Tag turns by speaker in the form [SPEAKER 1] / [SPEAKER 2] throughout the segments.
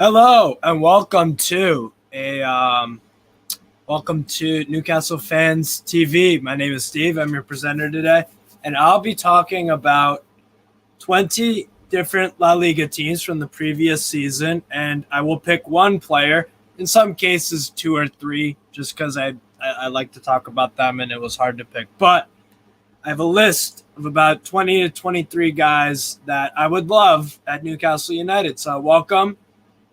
[SPEAKER 1] Hello and welcome to Newcastle Fans TV. My name is Steve. I'm your presenter today, and I'll be talking about 20 different La Liga teams from the previous season, and I will pick one player. In some cases, two or three, just because I like to talk about them, and it was hard to pick. But I have a list of about 20 to 23 guys that I would love at Newcastle United. So welcome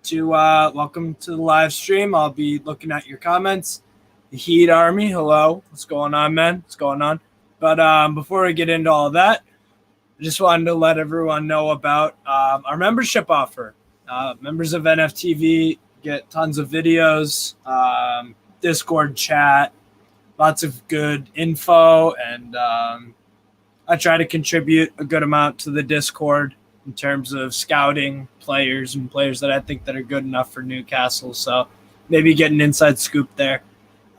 [SPEAKER 1] to the live stream. I'll be looking at your comments. The Heat Army, hello. What's going on, man? What's going on? But before we get into all of that, I just wanted to let everyone know about our membership offer. Members of NFTV get tons of videos, Discord chat, lots of good info, and I try to contribute a good amount to the Discord in terms of scouting players and players that I think that are good enough for Newcastle. So maybe get an inside scoop there.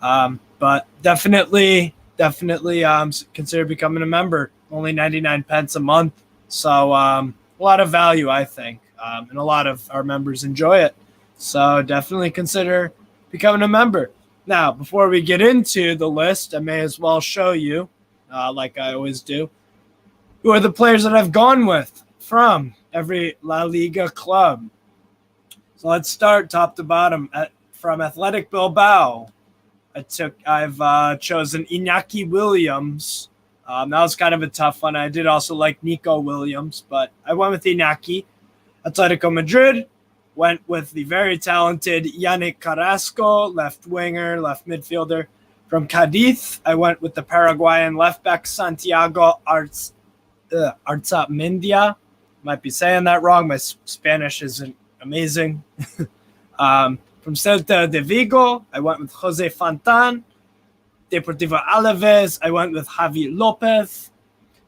[SPEAKER 1] But definitely consider becoming a member. Only 99 pence a month. So a lot of value, I think. And a lot of our members enjoy it. So definitely consider becoming a member. Now, before we get into the list, I may as well show you, like I always do, who are the players that I've gone with from every La Liga club. So let's start top to bottom. From Athletic Bilbao, I've chosen Iñaki Williams. That was kind of a tough one. I did also like Nico Williams, but I went with Iñaki. Atletico Madrid went with the very talented Yannick Carrasco, left winger, left midfielder. From Cadiz, I went with the Paraguayan left back Santiago Arzamendia. Might be saying that wrong. My Spanish isn't amazing. From Celta de Vigo, I went with Jose Fontan. Deportivo Alaves, I went with Javi Lopez.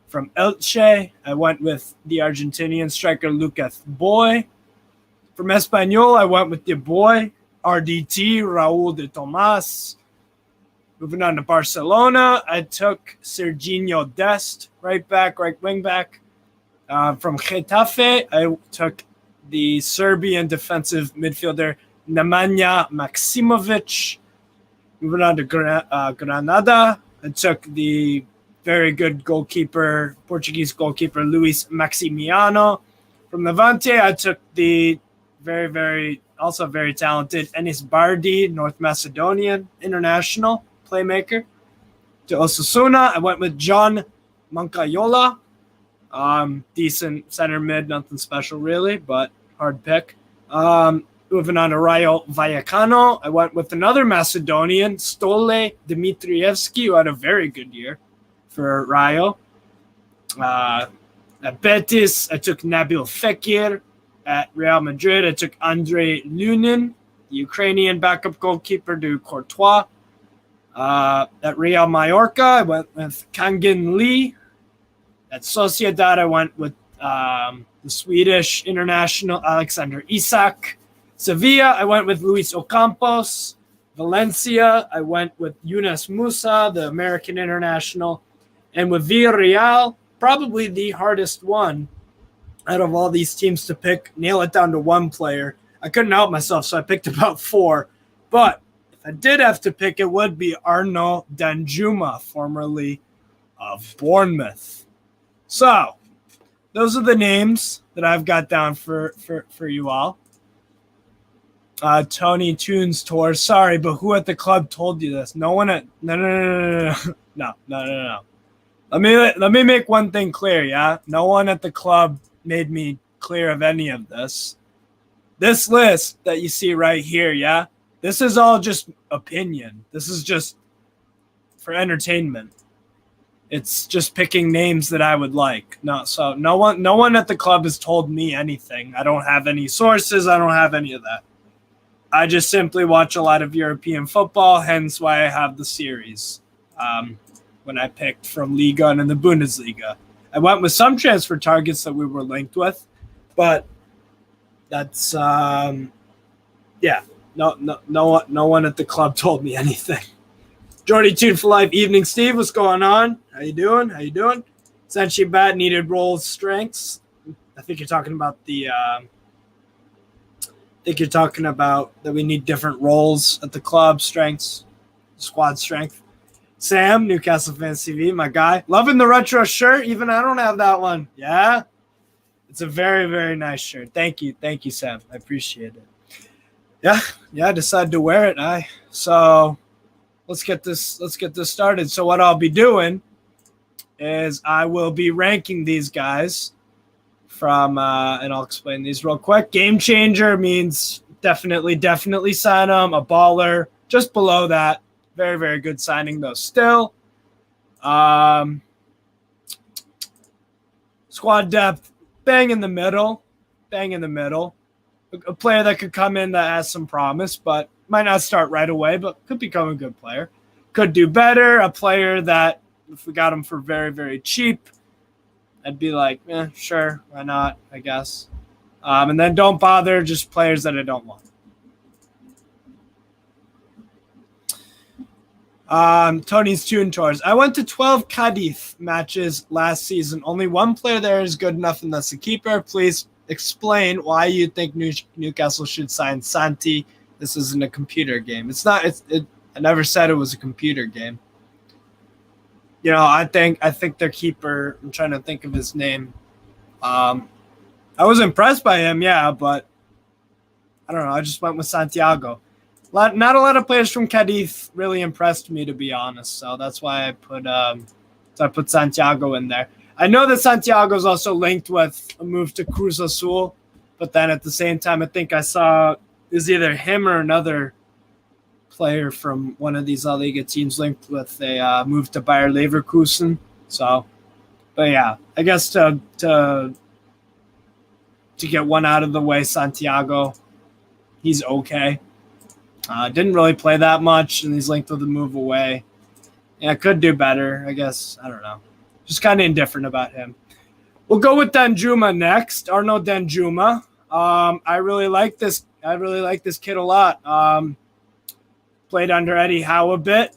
[SPEAKER 1] From Elche, I went with the Argentinian striker Lucas Boy. From Espanyol, I went with the boy, RDT, Raúl de Tomás. Moving on to Barcelona, I took Serginho Dest, right wing back. From Getafe, I took the Serbian defensive midfielder Nemanja Maksimovic. Moving on to Granada, I took the very good Portuguese goalkeeper Luis Maximiano. From Levante, I took the very talented Enis Bardi, North Macedonian international playmaker. To Osasuna, I went with John Mancayola. Decent center mid, nothing special really, but hard pick. Moving on to Rayo Vallecano, I went with another Macedonian, Stole Dimitrievski, who had a very good year for Rayo. At Betis, I took Nabil Fekir. At Real Madrid, I took Andrei Lunin, the Ukrainian backup goalkeeper to Courtois. At Real Mallorca, I went with Kangin Lee. At Sociedad, I went with the Swedish international Alexander Isak. Sevilla, I went with Luis Ocampos. Valencia, I went with Yunus Musa, the American international. And with Villarreal, probably the hardest one out of all these teams to pick, nail it down to one player. I couldn't help myself, so I picked about four. But if I did have to pick, it would be Arnaud Danjuma, formerly of Bournemouth. So those are the names that I've got down for you all. Tony Tunes Tour. Sorry, but who at the club told you this? No one at no. Let me make one thing clear, yeah? No one at the club made me clear of any of this. This list that you see right here, yeah? This is all just opinion. This is just for entertainment. It's just picking names that I would like. No one at the club has told me anything. I don't have any sources. I don't have any of that. I just simply watch a lot of European football, hence why I have the series. When I picked from Liga and in the Bundesliga, I went with some transfer targets that we were linked with, but that's no one at the club told me anything. Jordy Tune for Life Evening Steve, what's going on? How you doing? Essentially bad needed role strengths. I think you're talking about the think you're talking about that we need different roles at the club, strengths, squad strength. Sam, Newcastle Fans TV, my guy. Loving the retro shirt. Even I don't have that one. Yeah. It's a very, very nice shirt. Thank you. Thank you, Sam. I appreciate it. Yeah. I decided to wear it. So let's get this started. So what I'll be doing is I will be ranking these guys from and I'll explain these real quick. Game changer means definitely sign them. A baller, just below that. Very, very good signing, though, still. Squad depth, bang in the middle. A player that could come in that has some promise, but might not start right away, but could become a good player. Could do better. A player that, if we got him for very, very cheap, I'd be like, sure, why not, I guess. And then don't bother, just players that I don't want. Tony's Tune Tours. I went to 12 Cadiz matches last season. Only one player there is good enough, and that's the keeper. Please explain why you think Newcastle should sign Santi. This isn't a computer game. It's not. I never said it was a computer game. I think their keeper. I'm trying to think of his name. I was impressed by him, but I don't know. I just went with Santiago. Not a lot of players from Cadiz really impressed me, to be honest. So that's why I put Santiago in there. I know that Santiago is also linked with a move to Cruz Azul, but then at the same time, I think I saw it was either him or another player from one of these La Liga teams linked with a move to Bayer Leverkusen. So, but yeah, I guess to get one out of the way, Santiago, he's okay. Didn't really play that much, and he's linked with a move away. Yeah, could do better, I guess. I don't know. Just kind of indifferent about him. We'll go with Danjuma next. Arno Danjuma. I really like this. I really like this kid a lot. Played under Eddie Howe a bit,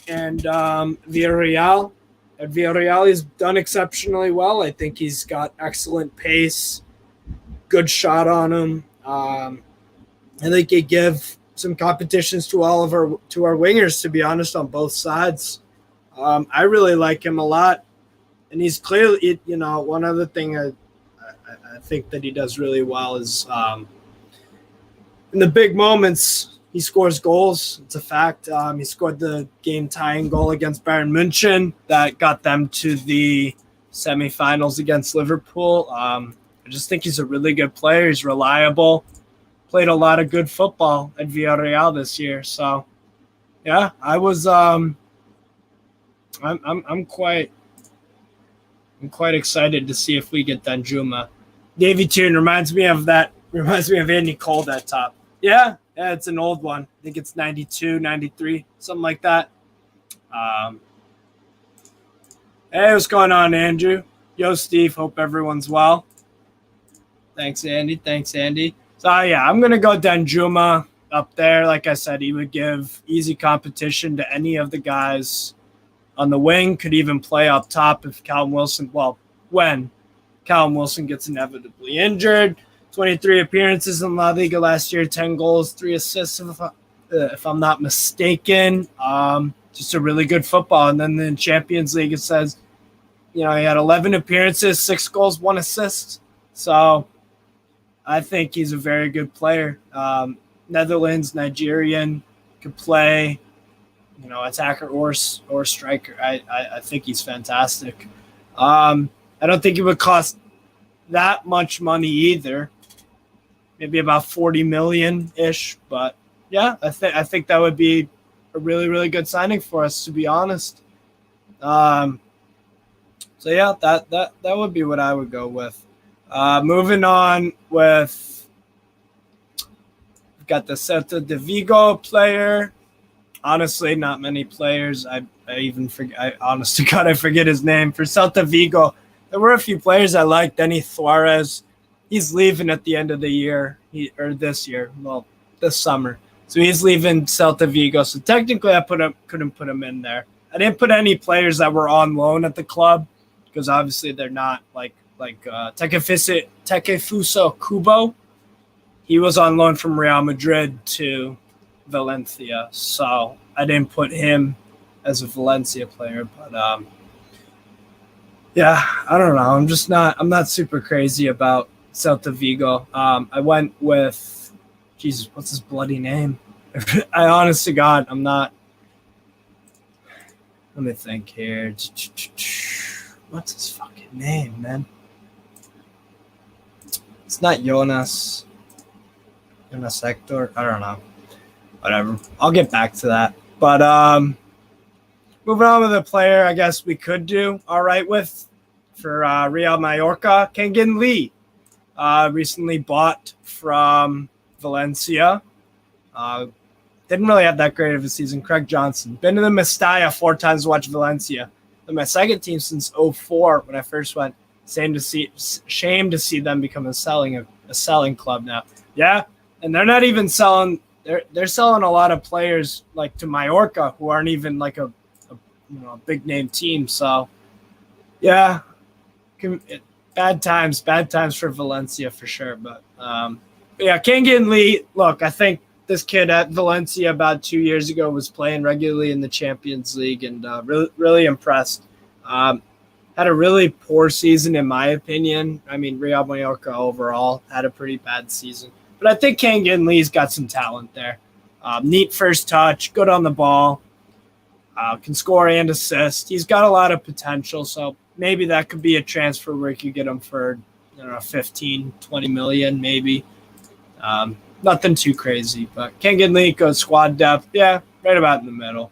[SPEAKER 1] and Villarreal. At Villarreal, he's done exceptionally well. I think he's got excellent pace, good shot on him. I think he give some competitions to all of our wingers, to be honest, on both sides. I really like him a lot, and he's clearly, one other thing I think that he does really well is in the big moments he scores goals. It's a fact. He scored the game-tying goal against Bayern München that got them to the semifinals against Liverpool. I just think he's a really good player. He's reliable. Played a lot of good football at Villarreal this year, so yeah, I was. I'm quite excited to see if we get Danjuma. Davy Tune reminds me of Andy Cole, that top. Yeah, it's an old one. I think it's 92, 93, something like that. Hey, what's going on, Andrew? Yo, Steve. Hope everyone's well. Thanks, Andy. So, yeah, I'm going to go Danjuma up there. Like I said, he would give easy competition to any of the guys on the wing. Could even play up top if when Callum Wilson gets inevitably injured. 23 appearances in La Liga last year, 10 goals, 3 assists, if I'm not mistaken. Just a really good football. And then in Champions League, it says, he had 11 appearances, 6 goals, 1 assist. So I think he's a very good player. Netherlands, Nigerian, could play, attacker or striker. I think he's fantastic. I don't think it would cost that much money either. Maybe about 40 million-ish. But, yeah, I think that would be a really, really good signing for us, to be honest. So, yeah, that would be what I would go with. Moving on with, we've got the Celta de Vigo player. Honestly, not many players. I honest to God, I forget his name. For Celta Vigo, there were a few players I liked. Denis Suarez, he's leaving at the end of the year, this summer. So he's leaving Celta Vigo. So technically, I couldn't put him in there. I didn't put any players that were on loan at the club because obviously they're not like Takefusa Kubo. he was on loan from Real Madrid to Valencia, so I didn't put him as a Valencia player. But yeah, I don't know. I'm not super crazy about Celta Vigo. I went with, Jesus, what's his bloody name? I honest to God, I'm not. Let me think here. What's his fucking name, man? It's not Jonas. Jonas Hector. I don't know. Whatever. I'll get back to that. But moving on with the player, I guess we could do all right with for Real Mallorca. Kengan Lee, recently bought from Valencia. Didn't really have that great of a season. Craig Johnson. Been to the Mestalla 4 times to watch Valencia. Been my second team since 2004 when I first went. Shame to see them become a selling club now. Yeah, and they're not even selling. They're selling a lot of players like to Mallorca who aren't even like a big name team. So yeah, bad times for Valencia for sure. But yeah, Kengan Lee. Look, I think this kid at Valencia about 2 years ago was playing regularly in the Champions League and really impressed. Had a really poor season, in my opinion. I mean, Real Mallorca overall had a pretty bad season. But I think Kengan Lee's got some talent there. Neat first touch, good on the ball, can score and assist. He's got a lot of potential, so maybe that could be a transfer where you could get him for 15, 20 million maybe. Nothing too crazy, but Kengan Lee goes squad depth. Yeah, right about in the middle.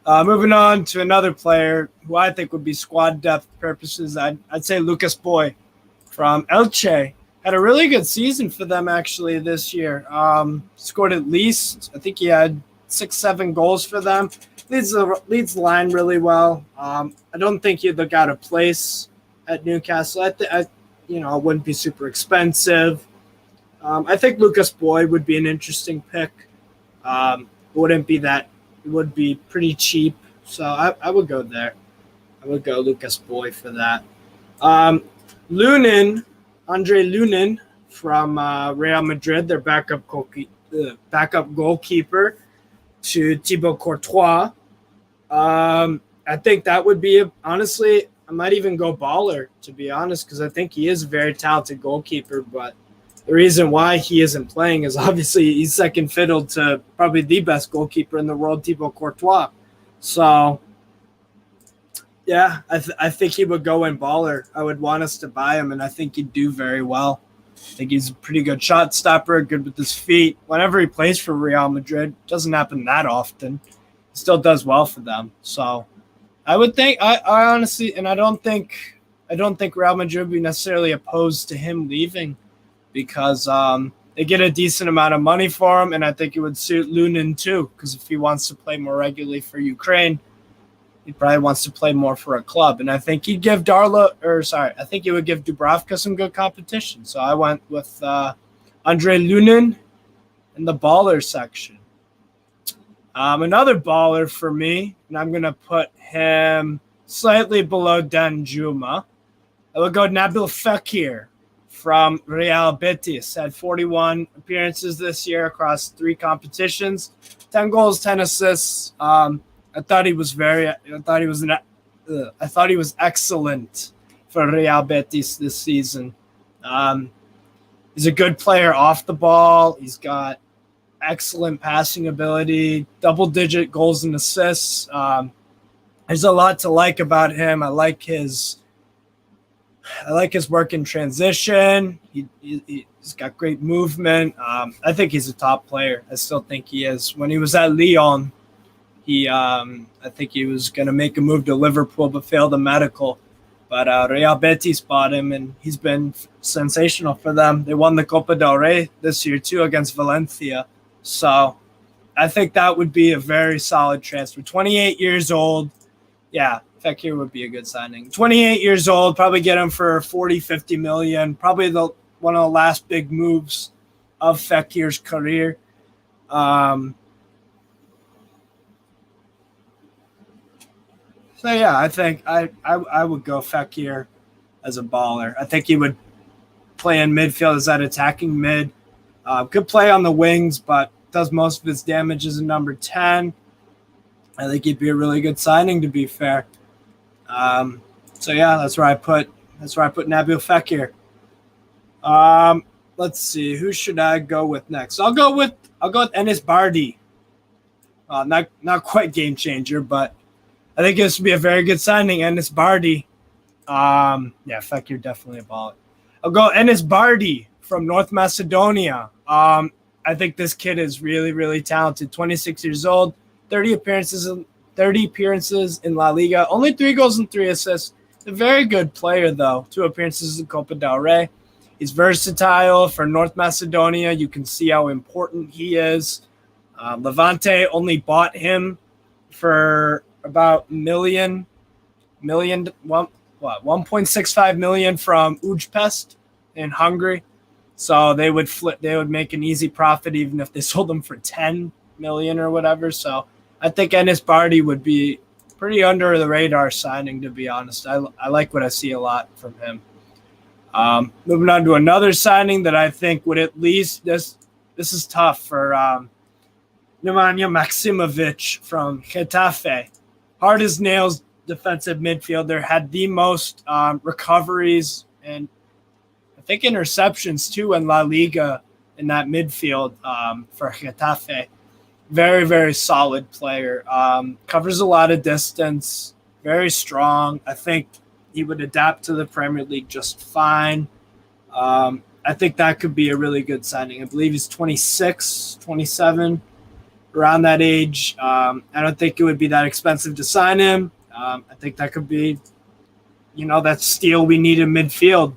[SPEAKER 1] Moving on to another player who I think would be squad depth purposes, I'd say Lucas Boy from Elche. Had a really good season for them actually this year. Scored at least, I think he had 6-7 goals for them. Leads the line really well. I don't think he'd look out of place at Newcastle. It wouldn't be super expensive. I think Lucas Boy would be an interesting pick. It would be pretty cheap, so I would go there. I would go Lucas Boy for that. Andre Lunin from Real Madrid, their backup goalkeeper to Thibaut Courtois. I think that would be honestly, I might even go baller, to be honest, because I think he is a very talented goalkeeper, but the reason why he isn't playing is obviously he's second fiddle to probably the best goalkeeper in the world, Thibaut Courtois. So, yeah, I think he would go in baller. I would want us to buy him, and I think he'd do very well. I think he's a pretty good shot stopper, good with his feet. Whenever he plays for Real Madrid, it doesn't happen that often. He still does well for them. So, I would think I honestly, and I don't think Real Madrid would be necessarily opposed to him leaving, because they get a decent amount of money for him, and I think it would suit Lunin too, because if he wants to play more regularly for Ukraine, he probably wants to play more for a club. And I think he'd give I think he would give Dubravka some good competition. So I went with Andre Lunin in the baller section. Another baller for me, and I'm going to put him slightly below Danjuma. I would go Nabil Fekir from Real Betis. Had 41 appearances this year across 3 competitions, 10 goals, 10 assists. I thought he was excellent for Real Betis this season. He's a good player off the ball. He's got excellent passing ability, double-digit goals and assists. There's a lot to like about him. I like his work in transition. He's got great movement. I think he's a top player. I still think he is. When he was at Lyon, I think he was going to make a move to Liverpool, but failed a medical. But Real Betis bought him, and he's been sensational for them. They won the Copa del Rey this year, too, against Valencia. So I think that would be a very solid transfer. 28 years old. Yeah, Fekir would be a good signing. 28 years old, probably get him for 40, 50 million. Probably one of the last big moves of Fekir's career. So, yeah, I think I would go Fekir as a baller. I think he would play in midfield as that attacking mid. Could play on the wings, but does most of his damage as a number 10. I think he'd be a really good signing, to be fair. So yeah, that's where I put Nabil Fekir. Let's see, who should I go with next? I'll go with Enis Bardi. Not quite game changer, but I think this would be a very good signing. Enis Bardi. Fekir definitely a baller. I'll go Enis Bardi from North Macedonia. I think this kid is really, really talented. 26 years old, 30 appearances in La Liga, only 3 goals and 3 assists. A very good player, though. 2 appearances in Copa del Rey. He's versatile for North Macedonia. You can see how important he is. Levante only bought him for about 1.65 million from Ujpest in Hungary. So they would make an easy profit even if they sold him for 10 million or whatever. So I think Enis Bardi would be pretty under the radar signing, to be honest. I like what I see a lot from him. Moving on to another signing that I think would at least this is tough for Nemanja Maksimovic from Getafe. Hard as nails defensive midfielder, had the most recoveries and I think interceptions too in La Liga in that midfield for Getafe. Very, very solid player. Covers a lot of distance. Very strong. I think he would adapt to the Premier League just fine. I think that could be a really good signing. I believe he's 26, 27, around that age. I don't think it would be that expensive to sign him. I think that could be, that steal we need in midfield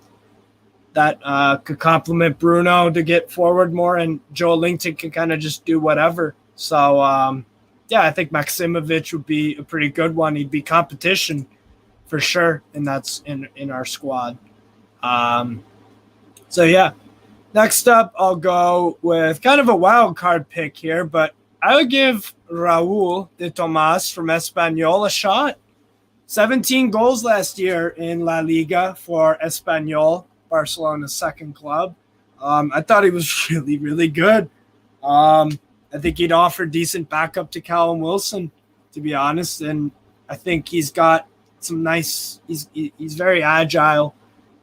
[SPEAKER 1] that could complement Bruno to get forward more, and Joe Linton can kind of just do whatever. So, I think Maksimovic would be a pretty good one. He'd be competition for sure, and that's in our squad. Next up, I'll go with kind of a wild card pick here, but I would give Raul de Tomas from Espanyol a shot. 17 goals last year in La Liga for Espanyol, Barcelona's second club. I thought he was really, really good. I think he'd offer decent backup to Callum Wilson, to be honest. And I think he's got some nice – he's very agile,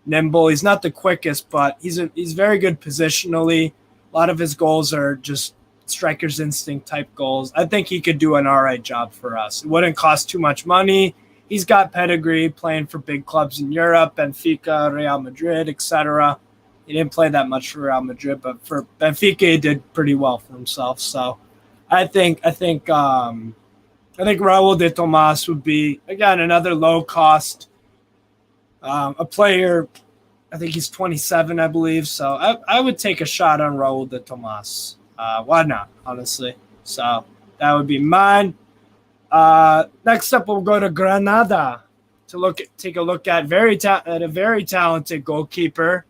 [SPEAKER 1] nimble. He's not the quickest, but he's very good positionally. A lot of his goals are just striker's instinct type goals. I think he could do an all right job for us. It wouldn't cost too much money. He's got pedigree playing for big clubs in Europe, Benfica, Real Madrid, etc. He didn't play that much for Real Madrid, but for Benfica, he did pretty well for himself. So I think Raul de Tomas would be, again, another low cost a player. I think he's 27, I believe. So I would take a shot on Raul de Tomas. Why not, honestly? So that would be mine. Next up, we'll go to Granada to take a look at a very talented goalkeeper,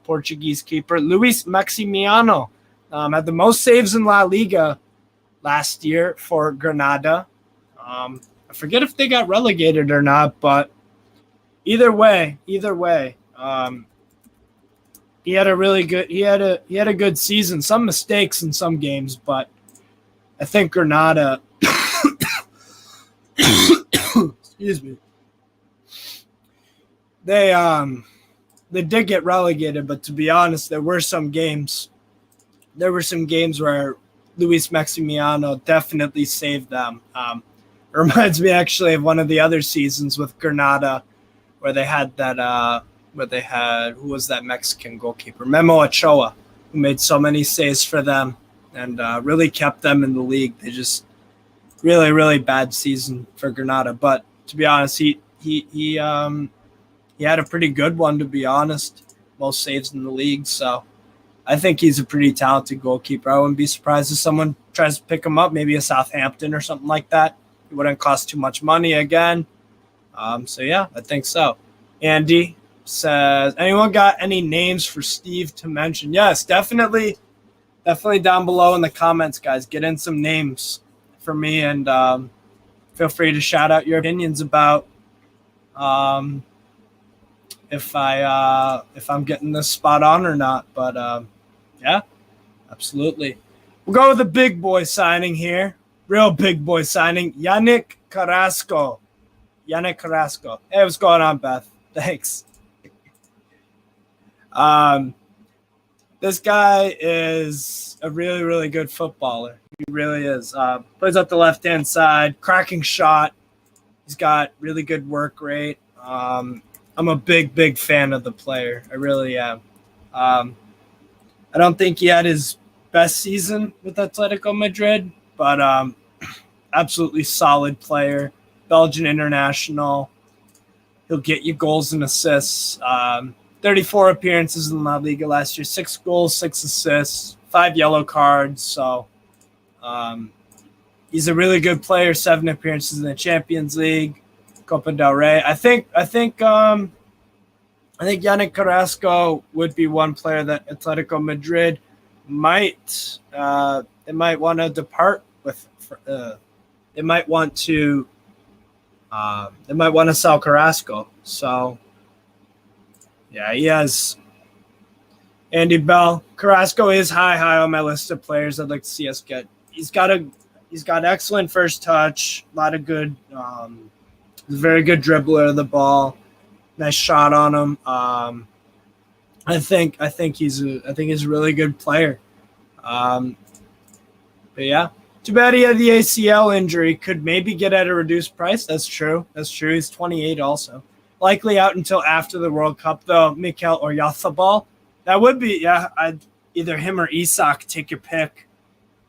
[SPEAKER 1] Portuguese keeper, Luis Maximiano. Had the most saves in La Liga last year for Granada. I forget if they got relegated or not, but either way, he had a good season. Some mistakes in some games, but I think Granada. Excuse me. They did get relegated, but to be honest, there were some games where Luis Maximiano definitely saved them. It reminds me actually of one of the other seasons with Granada where they had who was that Mexican goalkeeper? Memo Ochoa, who made so many saves for them and really kept them in the league. They just really, really bad season for Granada. But to be honest, he had a pretty good one, to be honest. Most saves in the league. So I think he's a pretty talented goalkeeper. I wouldn't be surprised if someone tries to pick him up, maybe a Southampton or something like that. It wouldn't cost too much money again. I think so. Andy says, anyone got any names for Steve to mention? Yes, definitely down below in the comments, guys. Get in some names for me, and feel free to shout out your opinions about if I'm getting this spot on or not. But Absolutely. We'll go with the big boy signing here. Real big boy signing. Yannick Carrasco. Hey, what's going on, Beth? Thanks. This guy is a really, really good footballer. He really is. Plays up the left-hand side, cracking shot. He's got really good work rate. I'm a big, big fan of the player. I really am. I don't think he had his best season with Atletico Madrid, but absolutely solid player. Belgian international. He'll get you goals and assists. 34 appearances in La Liga last year, 6 goals, 6 assists, 5 yellow cards. So he's a really good player. 7 appearances in the Champions League, Copa del Rey. I think Yannick Carrasco would be one player that Atletico Madrid might want to depart with. They might want to sell Carrasco. So yeah, he has Andy Bell. Carrasco is high on my list of players I'd like to see us get. He's got excellent first touch, a lot of good. He's a very good dribbler of the ball. Nice shot on him. I think he's a really good player. But yeah, too bad he had the ACL injury. Could maybe get at a reduced price. That's true. He's 28 also. Likely out until after the World Cup though. Mikel Oyarzabal. That would be I'd either him or Isak. Take your pick.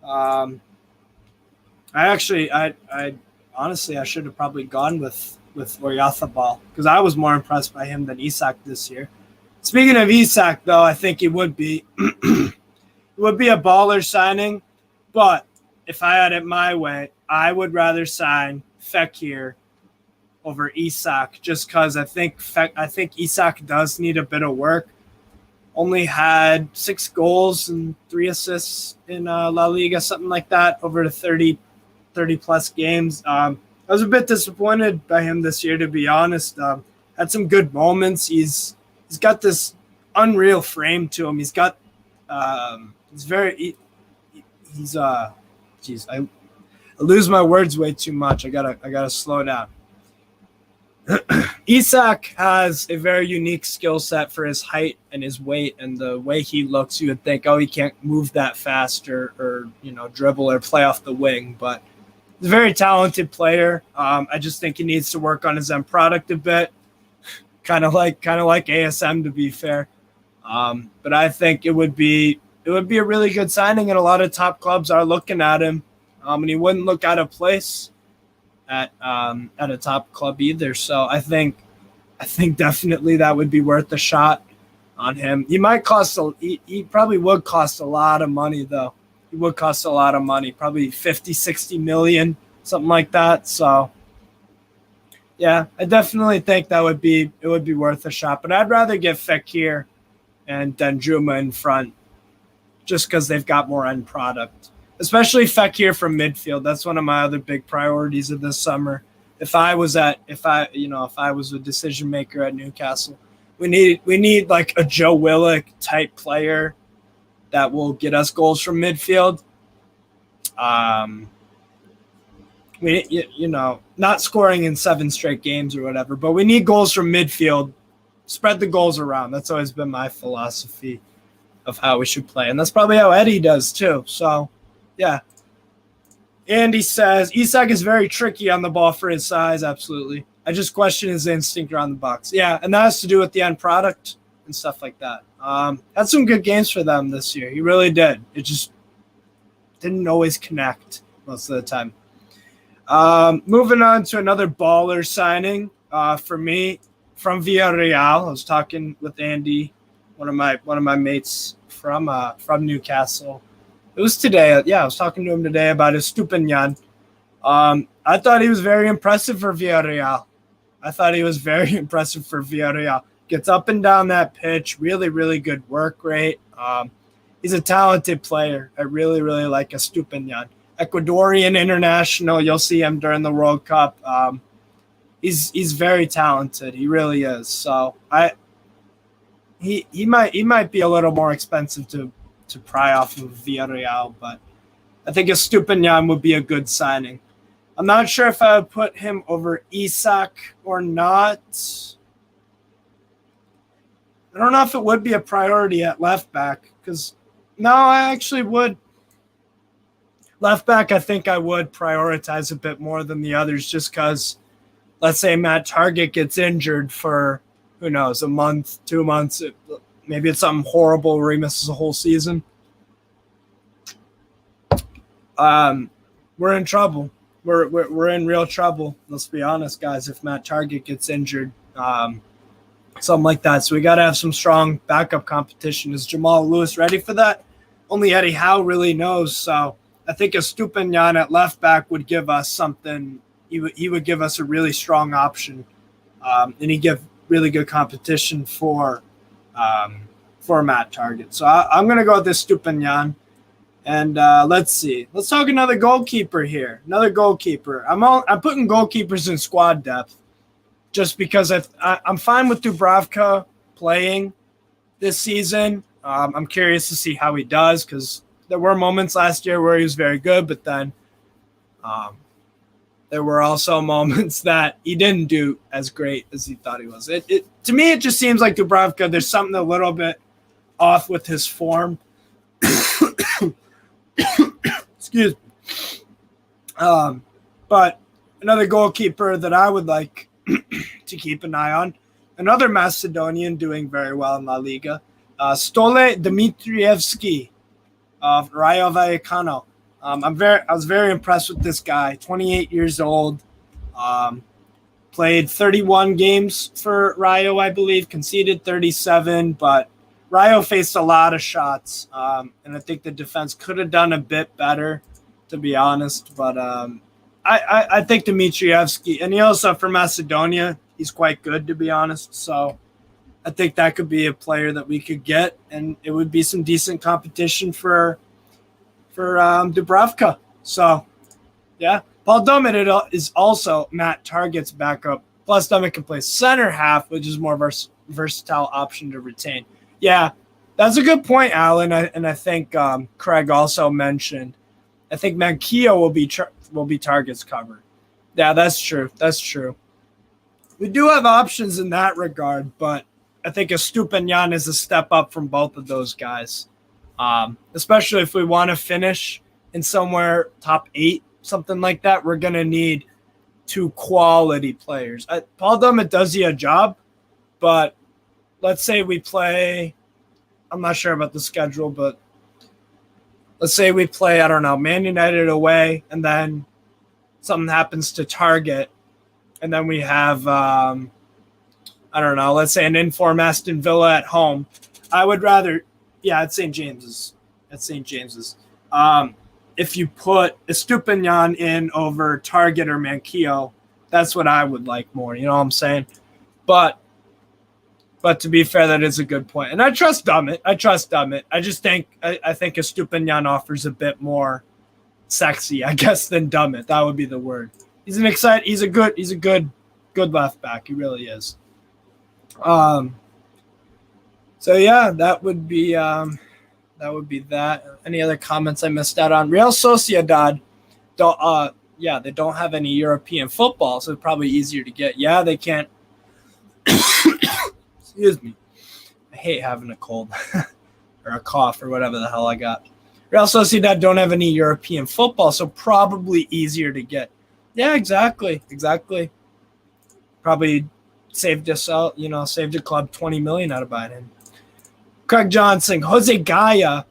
[SPEAKER 1] I honestly should have probably gone with Oyarzabal because I was more impressed by him than Isak this year. Speaking of Isak, though, I think it would be it would be a baller signing, but if I had it my way, I would rather sign Fekir over Isak just because I think Isak does need a bit of work. Only had 6 goals and 3 assists in La Liga, something like that, over the 30 plus games. I was a bit disappointed by him this year, to be honest. Had some good moments. He's got this unreal frame to him. He's got I lose my words way too much. I gotta slow down. Isak has a very unique skill set for his height and his weight and the way he looks. You would think, oh, he can't move that fast or dribble or play off the wing, but he's a very talented player. I just think he needs to work on his end product a bit, kind of like ASM, to be fair. But I think it would be a really good signing, and a lot of top clubs are looking at him, and he wouldn't look out of place at a top club either. So I think definitely that would be worth a shot on him. He probably would cost a lot of money though. He would cost a lot of money, probably 50, 60 million, something like that. So yeah, I definitely think it would be worth a shot. But I'd rather get Fekir and Danjuma in front just because they've got more end product. Especially Fekir from midfield. That's one of my other big priorities of this summer. If I was a decision maker at Newcastle, we need like a Joe Willock type player that will get us goals from midfield. Not scoring in 7 straight games or whatever, but we need goals from midfield. Spread the goals around. That's always been my philosophy of how we should play, and that's probably how Eddie does too. So, yeah. Andy says Isak is very tricky on the ball for his size. Absolutely. I just question his instinct around the box. Yeah, and that has to do with the end product and stuff like that. Had some good games for them this year. He really did. It just didn't always connect most of the time. Moving on to another baller signing for me from Villarreal. I was talking with Andy, one of my mates from Newcastle. It was today. Yeah, I was talking to him today about his Stupinyan. I thought he was very impressive for Villarreal. Gets up and down that pitch. Really, really good work rate. He's a talented player. I really, really like a Stupinyan. Ecuadorian international. You'll see him during the World Cup. He's very talented. He really is. So he might be a little more expensive to to pry off of Villarreal, but I think Estupiñán would be a good signing. I'm not sure if I would put him over Isak or not. I don't know if it would be a priority at left back because no, I actually would. Left back, I think I would prioritize a bit more than the others just because, let's say Matt Targett gets injured for, who knows, a month, 2 months. Maybe it's something horrible where he misses a whole season. We're in trouble. We're in real trouble. Let's be honest, guys. If Matt Targett gets injured, something like that. So we got to have some strong backup competition. Is Jamal Lewis ready for that? Only Eddie Howe really knows. So I think Estupiñán at left back would give us something. He would give us a really strong option, and he'd give really good competition for Matt Targett. So I'm going to go with Estupiñán. And let's see. Let's talk another goalkeeper here. Another goalkeeper. I'm putting goalkeepers in squad depth just because I'm fine with Dubravka playing this season. I'm curious to see how he does because there were moments last year where he was very good, but then there were also moments that he didn't do as great as he thought he was. To me, it just seems like Dubravka, there's something a little bit off with his form. Excuse me. But another goalkeeper that I would like to keep an eye on, another Macedonian doing very well in La Liga, Stole Dimitrievski of Rayo Vallecano. I was very impressed with this guy. 28 years old. Played 31 games for Rayo, I believe. Conceded 37, but Rayo faced a lot of shots, and I think the defense could have done a bit better, to be honest. But I think Dimitrievski, and he also for Macedonia, he's quite good, to be honest. So I think that could be a player that we could get, and it would be some decent competition for Dubravka. So, yeah. Paul Dummett is also Matt Targett's backup. Plus, Dummett can play center half, which is more versatile option to retain. Yeah, that's a good point, Alan. And I think Craig also mentioned, I think Manquillo will be Targett's cover. Yeah, that's true. That's true. We do have options in that regard, but I think Estupiñán is a step up from both of those guys. Especially if we want to finish in somewhere top 8, something like that, we're going to need 2 quality players. Paul Dummett does a job, but let's say we play, I'm not sure about the schedule, but let's say we play, I don't know, Man United away, and then something happens to Target, and then we have, I don't know, let's say an inform Aston Villa at home. I would rather, at St. James's. If you put Estupiñán in over Target or Manquillo, that's what I would like more. You know what I'm saying? But to be fair, that is a good point. And I trust Dummett. I just think I think Estupiñán offers a bit more sexy, I guess, than Dummett. That would be the word. He's a good left back. He really is. So yeah, that would be that. Any other comments I missed out on? Real Sociedad they don't have any European football, so it's probably easier to get. Yeah, they can't. Excuse me. I hate having a cold or a cough or whatever the hell I got. Real Sociedad don't have any European football, so probably easier to get. Yeah, exactly. Probably saved us out, saved the club $20 million out of buying him. Craig Johnson, Jose Gaya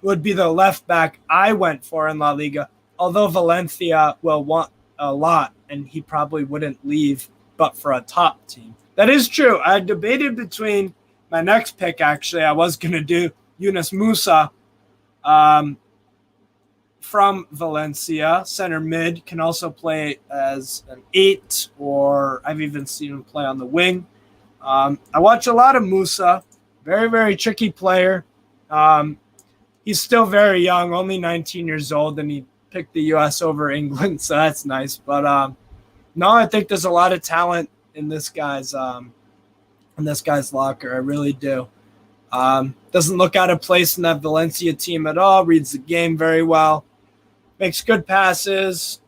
[SPEAKER 1] would be the left back I went for in La Liga, although Valencia will want a lot, and he probably wouldn't leave but for a top team. That is true. I debated between my next pick, actually. I was going to do Yunus Musa from Valencia. Center mid, can also play as an 8, or I've even seen him play on the wing. I watch a lot of Musa. Very, very tricky player. He's still very young, only 19 years old, and he picked the U.S. over England, so that's nice. But no, I think there's a lot of talent in this guy's locker. I really do. Doesn't look out of place in that Valencia team at all. Reads the game very well. Makes good passes.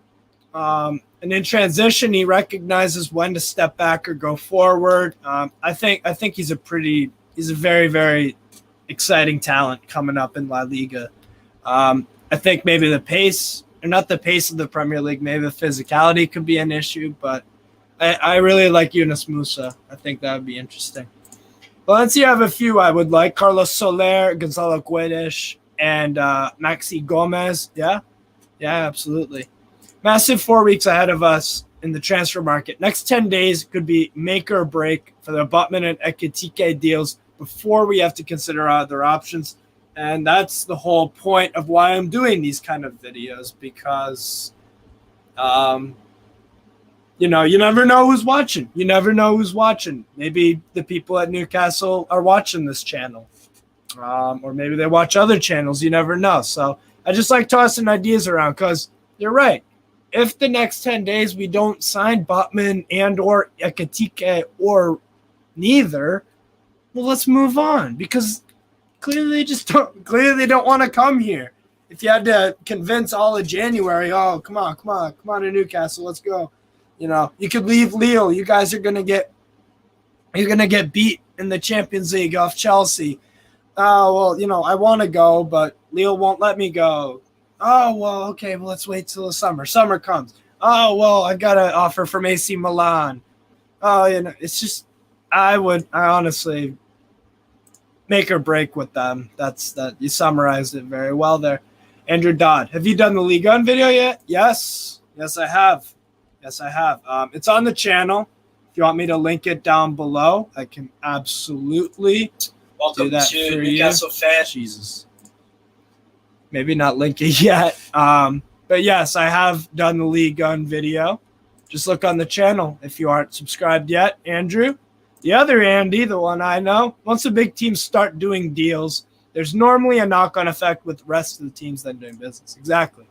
[SPEAKER 1] And in transition, he recognizes when to step back or go forward. I think he's a very, very exciting talent coming up in La Liga. I think maybe the pace, or not the pace of the Premier League, maybe the physicality could be an issue, but I really like Yunus Musa. I think that would be interesting. Valencia have a few I would like. Carlos Soler, Gonzalo Guedes, and Maxi Gomez. Yeah, absolutely. Massive 4 weeks ahead of us in the transfer market. Next 10 days could be make or break for the Butman and Ekitike deals before we have to consider other options. And that's the whole point of why I'm doing these kind of videos, because, you never know who's watching. You never know who's watching. Maybe the people at Newcastle are watching this channel, or maybe they watch other channels. You never know. So I just like tossing ideas around, because you're right. If the next 10 days we don't sign Botman and or Ekitike or neither, well, let's move on, because clearly they don't want to come here. If you had to convince all of January, oh, come on to Newcastle, let's go. You could leave Lille. You guys are gonna get beat in the Champions League off Chelsea. Oh, well, I want to go, but Lille won't let me go. Oh, well, okay, well, let's wait till the summer. Summer comes. Oh, well, I got an offer from AC Milan. Oh, it's just, I honestly make or break with them. That you summarized it very well there. Andrew Dodd, have you done the Liga video yet? Yes, I have. It's on the channel. If you want me to link it down below, I can absolutely do that for Newcastle fan. Jesus. Maybe not link it yet. But yes, I have done the League Gun video. Just look on the channel if you aren't subscribed yet. Andrew, the other Andy, the one I know, once the big teams start doing deals, there's normally a knock-on effect with the rest of the teams that are doing business. Exactly.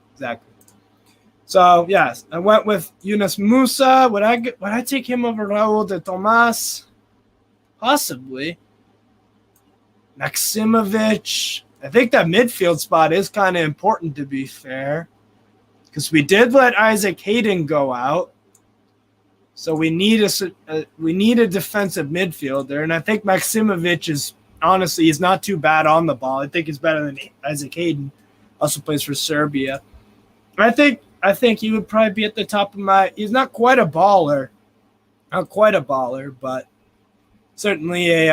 [SPEAKER 1] So, yes, I went with Yunus Musa. Would I take him over Raul de Tomas? Possibly. Maximovic. I think that midfield spot is kind of important, to be fair, because we did let Isaac Hayden go out, so we need a defensive midfielder, and I think Maximovic is honestly he's not too bad on the ball. I think he's better than Isaac Hayden. Also plays for Serbia. I think he would probably be at the top of my. He's not quite a baller, but certainly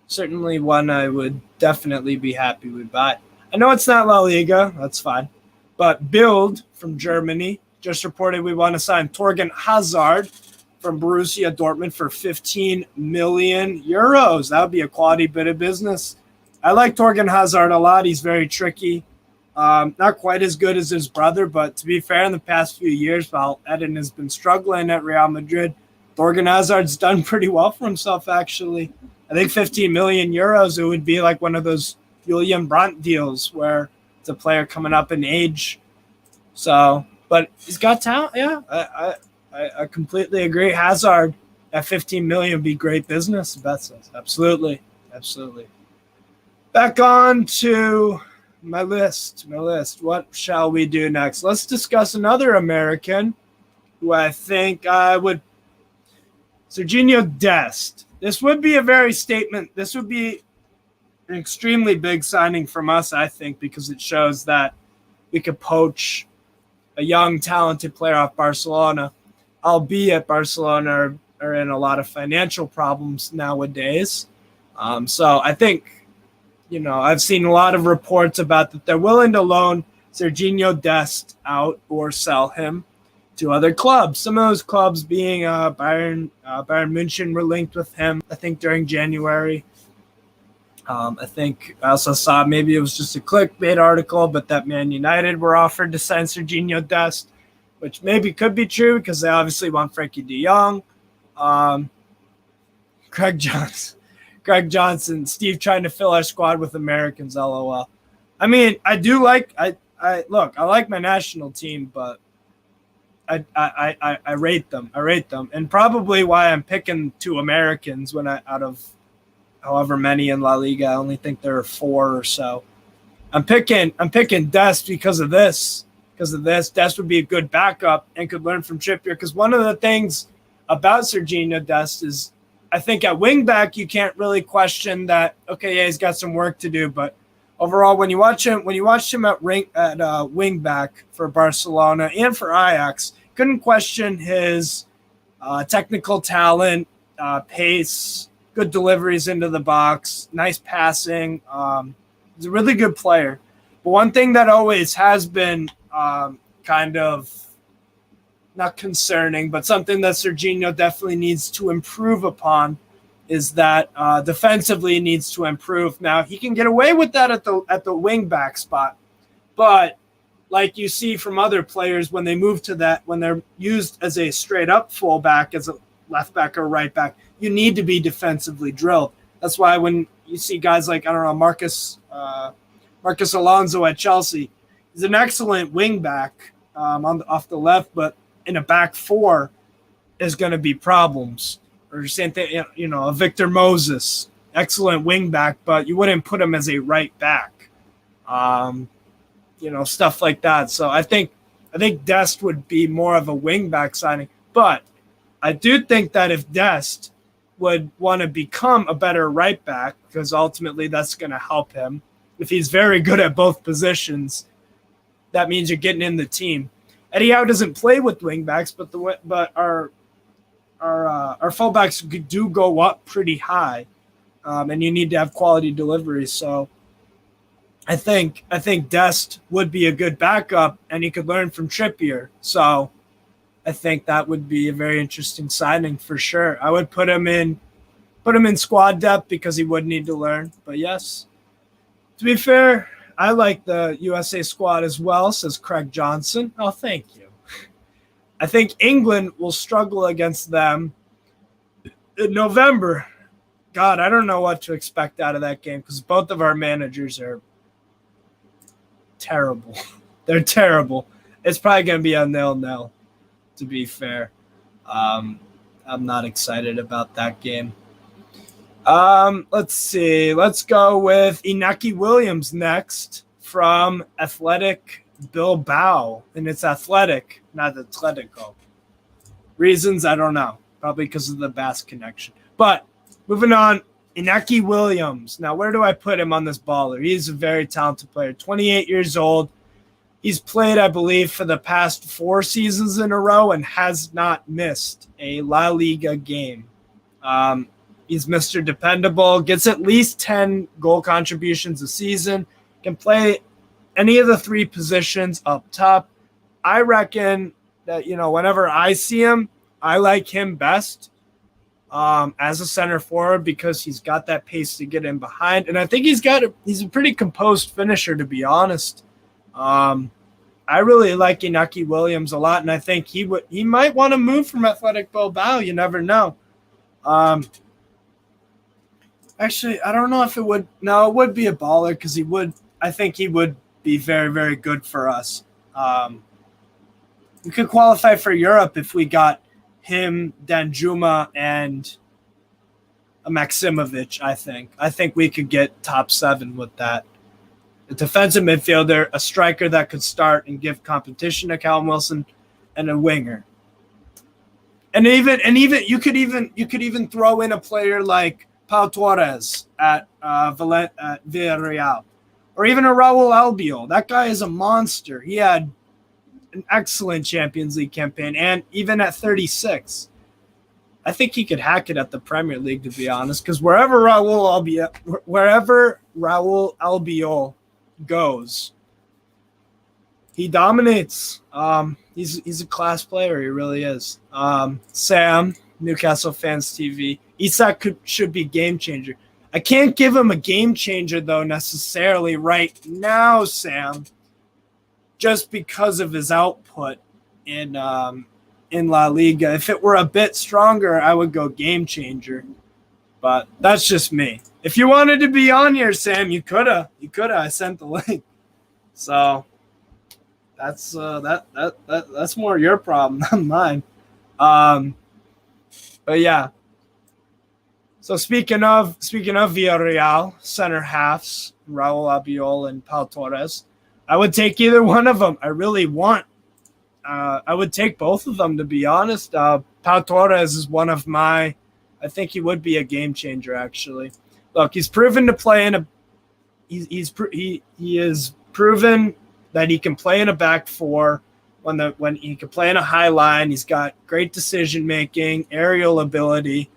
[SPEAKER 1] certainly one I would definitely be happy with. But I know it's not La Liga, that's fine. But Bild from Germany just reported we want to sign Torgan Hazard from Borussia Dortmund for 15 million euros. That would be a quality bit of business. I like Torgan Hazard a lot. He's very tricky. Not quite as good as his brother, but to be fair, in the past few years, while Eden has been struggling at Real Madrid, Torgan Hazard's done pretty well for himself, actually. I think 15 million euros, it would be like one of those Julian Brandt deals where it's a player coming up in age. So, but he's got talent. Yeah, I completely agree. Hazard at 15 million would be great business. Beth says. Absolutely. Back on to my list. What shall we do next? Let's discuss another American who I think I would. Serginho Dest. This would be a very statement. This would be an extremely big signing from us, I think, because it shows that we could poach a young, talented player off Barcelona, albeit Barcelona are in a lot of financial problems nowadays. So I think, I've seen a lot of reports about that they're willing to loan Serginho Dest out or sell him to other clubs. Some of those clubs being Bayern München were linked with him, I think, during January. I think I also saw maybe it was just a clickbait article, but that Man United were offered to sign Serginho Dest, which maybe could be true because they obviously want Frankie de Jong. Craig Johnson, Steve trying to fill our squad with Americans, LOL. I mean, I like my national team, but I rate them. And probably why I'm picking two Americans out of however many in La Liga. I only think there are 4 or so. I'm picking Dest because of this. Because of this, Dest would be a good backup and could learn from Trippier. Because one of the things about Serginho Dest is, I think at wingback you can't really question that. Okay, yeah, he's got some work to do, but overall, when you watched him at wingback for Barcelona and for Ajax, couldn't question his technical talent, pace, good deliveries into the box, nice passing. He's a really good player. But one thing that always has been kind of not concerning, but something that Serginho definitely needs to improve upon is that defensively needs to improve. Now, he can get away with that at the wing back spot, but like you see from other players when they move to that, when they're used as a straight up fullback, as a left back or right back, you need to be defensively drilled. That's why when you see guys like, I don't know, Marcus Alonso at Chelsea, he's an excellent wing back off the left, but in a back 4 is going to be problems. Or same thing, a Victor Moses, excellent wing back, but you wouldn't put him as a right back. Stuff like that. So I think Dest would be more of a wing back signing, but I do think that if Dest would want to become a better right back, because ultimately that's going to help him. If he's very good at both positions, that means you're getting in the team. Eddie Howe doesn't play with wing backs, but our fullbacks do go up pretty high, and you need to have quality deliveries. So I think Dest would be a good backup, and he could learn from Trippier. So I think that would be a very interesting signing for sure. I would put him in squad depth because he would need to learn. But yes, to be fair, I like the USA squad as well, says Craig Johnson. Oh, thank you. I think England will struggle against them in November. God, I don't know what to expect out of that game because both of our managers are terrible. They're terrible. It's probably going to be a 0-0, to be fair. I'm not excited about that game. Let's see. Let's go with Inaki Williams next from Athletic Bilbao. And it's Athletic, not Atletico. Reasons, I don't know. Probably because of the Basque connection. But moving on, Inaki Williams. Now, where do I put him on this baller? He's a very talented player. 28 years old. He's played, I believe, for the past 4 seasons in a row and has not missed a La Liga game. He's Mr. Dependable, gets at least 10 goal contributions a season, can play any of the 3 positions up top. I reckon that, whenever I see him, I like him best as a center forward because he's got that pace to get in behind. And I think he's a pretty composed finisher, to be honest. I really like Inaki Williams a lot, and I think he might want to move from Athletic Bilbao. You never know. Actually, I don't know if it would. No, it would be a baller because I think he would be very, very good for us. We could qualify for Europe if we got him, Danjuma, and a Maximovic, I think we could get top 7 with that. A defensive midfielder, a striker that could start and give competition to Callum Wilson, and a winger. And you could even throw in a player like Pau Torres at Villarreal, or even a Raul Albiol. That guy is a monster. He had an excellent Champions League campaign, and even at 36, I think he could hack it at the Premier League, to be honest, because wherever Raul Albiol goes, he dominates. He's a class player. He really is. Sam, Newcastle Fans TV. Isak should be game changer. I can't give him a game changer, though, necessarily right now, Sam, just because of his output in La Liga. If it were a bit stronger, I would go game changer. But that's just me. If you wanted to be on here, Sam, you coulda. I sent the link. So that's that's more your problem than mine. But yeah. So speaking of Villarreal center halves, Raul Albiol and Pau Torres, I would take either one of them. I really want. I would take both of them, to be honest. Pau Torres is one of my. I think he would be a game changer. Actually, look, he's proven to play in a. He is proven that he can play in a back four. When he can play in a high line, he's got great decision making, aerial ability.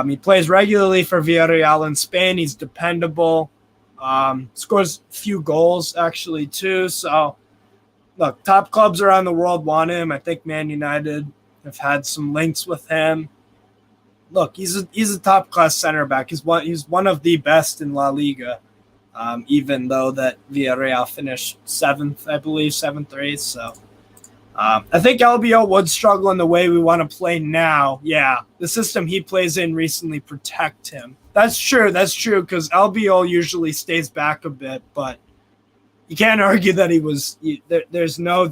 [SPEAKER 1] He plays regularly for Villarreal in Spain. He's dependable. Scores a few goals, actually, too. So, look, top clubs around the world want him. I think Man United have had some links with him. Look, he's a top-class center back. He's one of the best in La Liga, even though that Villarreal finished 7th, I believe, 7th or 8th. So, I think LBO would struggle in the way we want to play now. Yeah, the system he plays in recently protect him. That's true, because LBO usually stays back a bit, but you can't argue that he was. There's no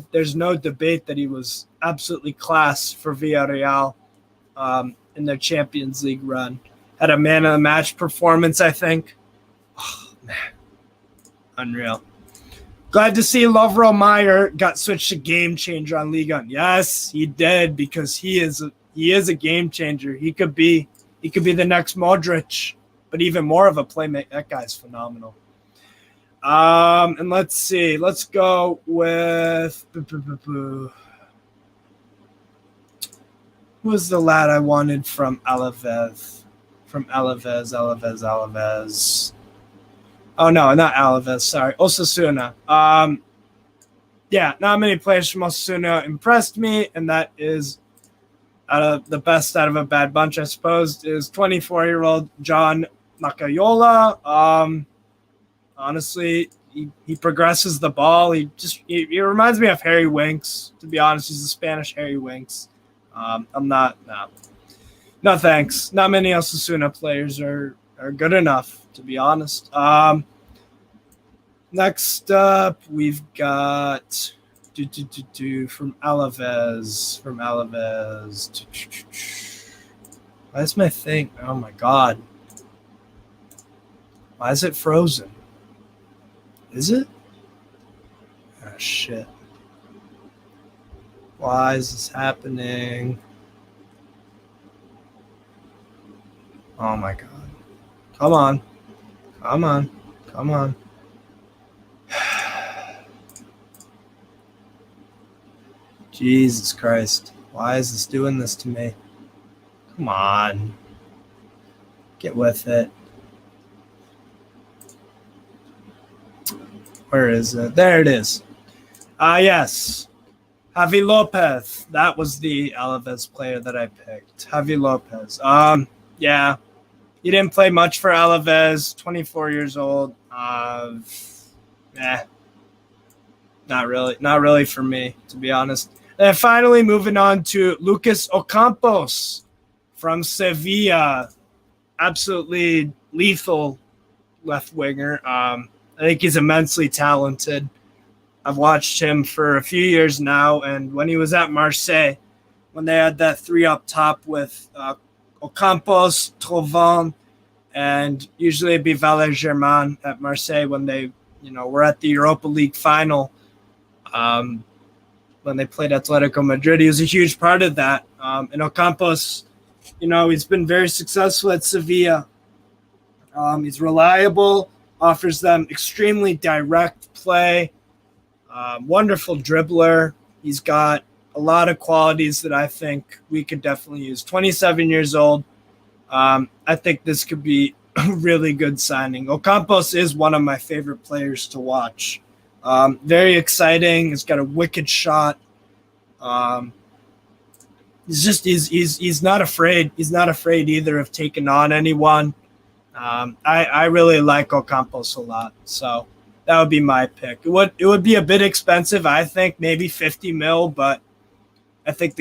[SPEAKER 1] debate that he was absolutely class for Villarreal in their Champions League run. Had a man of the match performance, I think. Oh man, unreal. Glad to see Lovro Meyer got switched to game changer on Liga. Yes, he did, because he is a game changer. He could be the next Modric, but even more of a playmaker. That guy's phenomenal. And let's see. Let's go with who was the lad I wanted from Alaves? Alaves. Oh, no, not Alaves. Sorry. Osasuna. Yeah, not many players from Osasuna impressed me, and that is the best out of a bad bunch, I suppose, is 24-year-old John Macayola. Honestly, he progresses the ball. He reminds me of Harry Winks, to be honest. He's a Spanish Harry Winks. No thanks. Not many Osasuna players are good enough, to be honest. Next up, we've got from Alaves. Why is my thing? Oh my god! Why is it frozen? Is it? Oh shit! Why is this happening? Oh my god! Come on. Jesus Christ. Why is this doing this to me? Come on. Get with it. Where is it? There it is. Yes. Javi Lopez. That was the Alaves player that I picked. Javi Lopez. Yeah. He didn't play much for Alaves. 24 years old. Not really for me, to be honest. And finally, moving on to Lucas Ocampos from Sevilla. Absolutely lethal left winger. I think he's immensely talented. I've watched him for a few years now, and when he was at Marseille, when they had that three up top with Ocampos, Thauvin, and usually it'd be Valère Germain at Marseille when they were at the Europa League final. When they played Atletico Madrid, he was a huge part of that. And Ocampos, he's been very successful at Sevilla. He's reliable, offers them extremely direct play, wonderful dribbler. He's got a lot of qualities that I think we could definitely use. 27 years old. I think this could be a really good signing. Ocampos is one of my favorite players to watch. Very exciting. He's got a wicked shot. He's not afraid. He's not afraid either of taking on anyone. I really like Ocampos a lot. So that would be my pick. It would be a bit expensive, I think, maybe 50 mil, but I think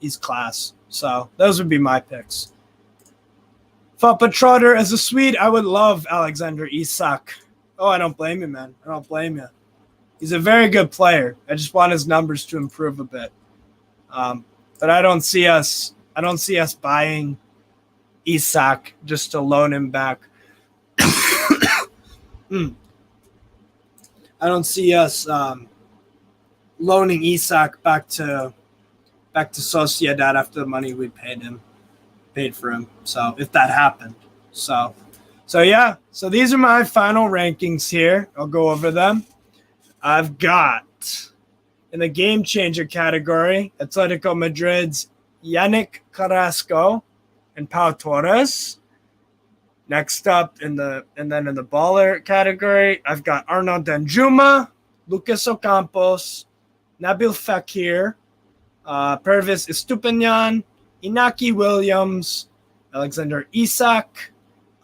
[SPEAKER 1] he's class. So those would be my picks. For Trotter, as a Swede, I would love Alexander Isak. Oh, I don't blame you, man. I don't blame you. He's a very good player. I just want his numbers to improve a bit. But I don't see us buying Isak just to loan him back. I don't see us loaning Isak back to Sociedad after the money we paid for him. So if that happened, so yeah. So these are my final rankings here. I'll go over them. I've got in the game changer category, Atletico Madrid's Yannick Carrasco and Pau Torres. Next up in the baller category, I've got Arnaud Danjuma, Lucas Ocampos, Nabil Fekir, Pervis Estupiñán, Inaki Williams, Alexander Isak,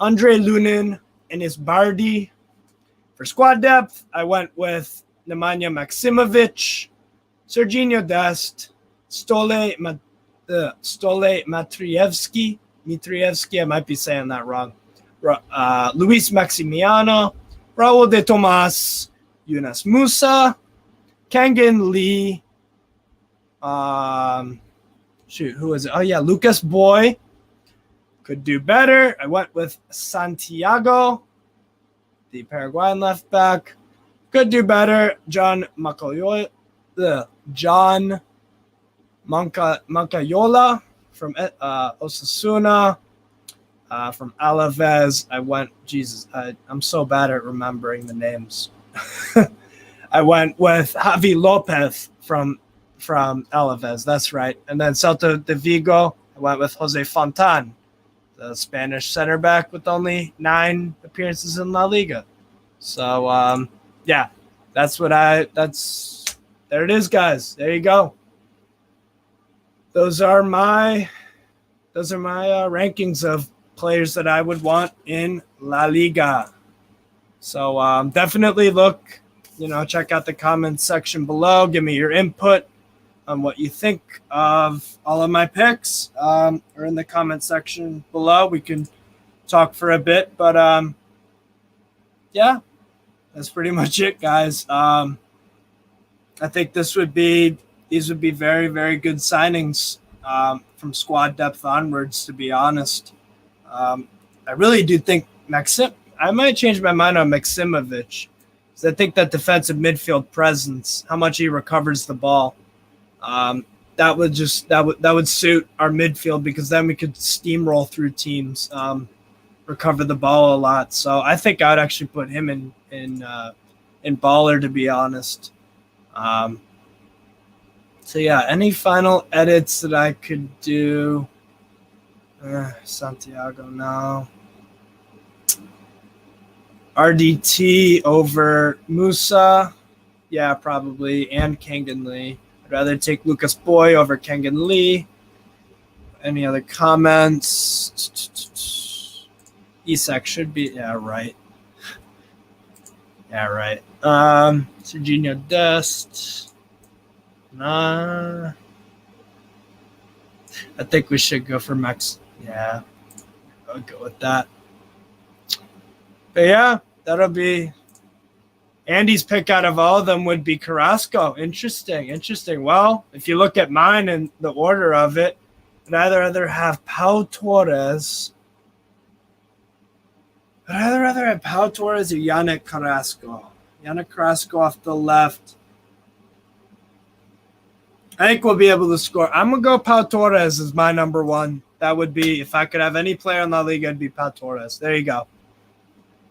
[SPEAKER 1] Andre Lunin, and Isbardi. For squad depth, I went with Nemanja Maksimovic, Serginho Dest, Stole Mitrievski, I might be saying that wrong. Luis Maximiano, Raul de Tomas, Yunus Musa, Kangan Lee, who is it? Oh, yeah, Lucas Boy. Could do better. I went with Santiago, the Paraguayan left back. Could do better. John Mancayola from Osasuna. From Alaves, I went. I'm so bad at remembering the names. I went with Javi Lopez from Alaves. That's right. And then Celta de Vigo, I went with Jose Fontan, the Spanish center back with only 9 appearances in La Liga. So yeah, there it is, guys. There you go. Those are my rankings of players that I would want in La Liga. So definitely check out the comments section below. Give me your input on what you think of all of my picks, or in the comment section below. We can talk for a bit, but yeah, that's pretty much it, guys. I think these would be very, very good signings from squad depth onwards, to be honest. I really do think I might change my mind on Maksimovic, because I think that defensive midfield presence, how much he recovers the ball, that would suit our midfield, because then we could steamroll through teams, recover the ball a lot. So I think I would actually put him in baller, to be honest. So yeah, any final edits that I could do? Santiago, no. RDT over Musa, yeah, probably, and Kangan Lee. I'd rather take Lucas Boy over Kangan Lee. Any other comments? Isak should be, yeah, right. Yeah, right. Serginho Dest. Nah. I think we should go for Max. Yeah, I'll go with that. But yeah, that'll be Andy's pick out of all of them would be Carrasco. Interesting. Well, if you look at mine and the order of it, I'd rather have Pau Torres. I'd rather have Pau Torres or Yannick Carrasco. Yannick Carrasco off the left. I think we'll be able to score. I'm going to go Pau Torres as my number one. That would be, if I could have any player in La Liga, it'd be Pau Torres. There you go.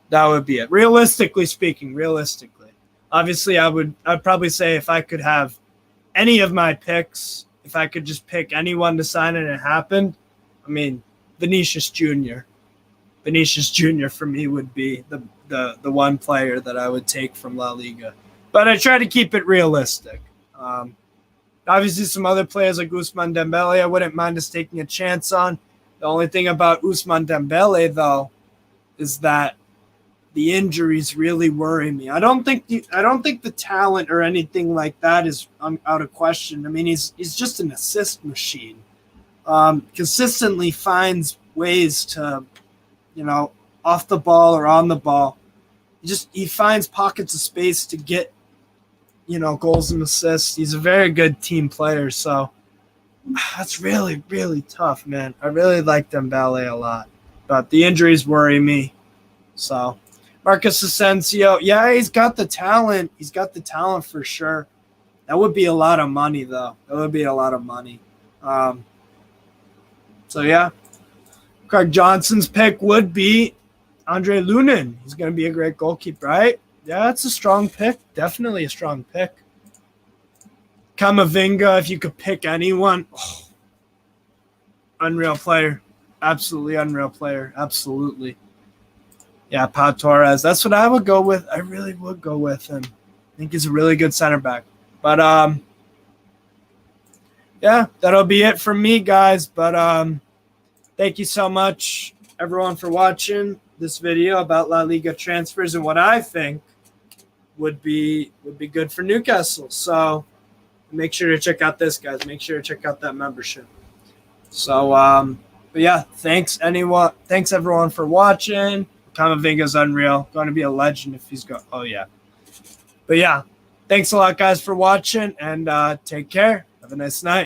[SPEAKER 1] That would be it. Realistically speaking, obviously I'd probably say if I could have any of my picks, if I could just pick anyone to sign and it happened, I mean, Vinicius Jr. Vinicius Jr. for me would be the one player that I would take from La Liga. But I try to keep it realistic. Obviously, some other players like Ousmane Dembele, I wouldn't mind us taking a chance on. The only thing about Ousmane Dembele, though, is that the injuries really worry me. I don't think the talent or anything like that is out of question. I mean, he's just an assist machine. Consistently finds ways to, off the ball or on the ball. He finds pockets of space to get, goals and assists. He's a very good team player. So That's really, really tough, man. I really like Dembele a lot, but the injuries worry me. So, Marcus Asensio, yeah, he's got the talent. He's got the talent for sure. That would be a lot of money, though. That would be a lot of money. So, yeah. Craig Johnson's pick would be Andre Lunin. He's going to be a great goalkeeper, right? Yeah, it's a strong pick. Definitely a strong pick. Kamavinga, if you could pick anyone. Oh, unreal player. Absolutely unreal player. Absolutely. Yeah, Pau Torres. That's what I would go with. I really would go with him. I think he's a really good center back. But, yeah, that'll be it from me, guys. But thank you so much, everyone, for watching this video about La Liga transfers and what I think would be good for Newcastle. So make sure to check out this, guys. Make sure to check out that membership. So, but yeah, thanks everyone for watching. Kamavinga's unreal. Going to be a legend if he's going. Oh yeah. But yeah, thanks a lot, guys, for watching, and take care. Have a nice night.